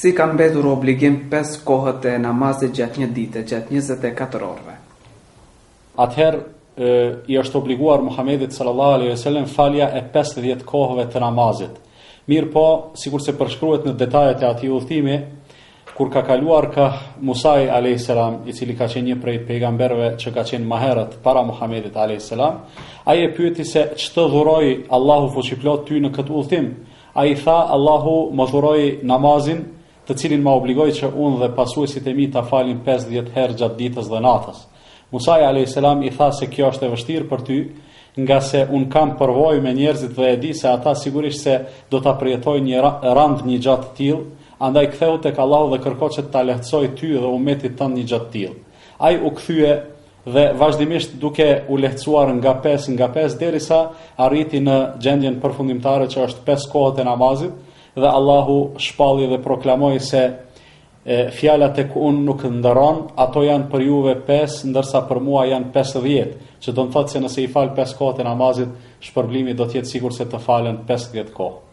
Si kanë mbetur obligim 5 kohët e namazit gjatë një dite, gjatë 24 orëve? Atëherë i është obliguar Muhamedit sallallahu alaihi wasallam falja e 50 kohëve të namazit. Mirë po, sikur se përshkruhet në detajet e atij udhëtimi, kur ka kaluar ka Musai a.s. i cili ka qenë një prej pejgamberëve që ka qenë më herët para Muhamedit a.s. ai e pyeti se ç'të dhuroi Allahu fuqiplot ty në këtë udhëtim. Ai tha, Allahu më dhuroi namazin, të cilin më obligoi që unë dhe pasuesit e mi ta falim 50 herë gjatë ditës dhe natës. Musai a.s. i tha se kjo është e vështirë për ty, nga se unë kam përvojë me njerëzit dhe e di se ata sigurisht se do ta përjetojnë një rand një gjatë të tillë, andaj ktheu tek Allahu dhe kërko që ta lehtësoj ty dhe ummetit tënd një gjatë të tillë. Ai u kthye dhe vazhdimisht duke u lehtësuar nga 5 derisa arriti në gjendjen përfundimtare që është 5 kohët e namazit, dhe Allahu shpalli dhe proklamoi se fjalat tek unë nuk ndëron, ato janë për juve 5, ndërsa për mua janë 50, që do të thotë se nëse i fal 5 kohët e namazit, shpërblimi do të jetë sikur se të falen 50 kohë.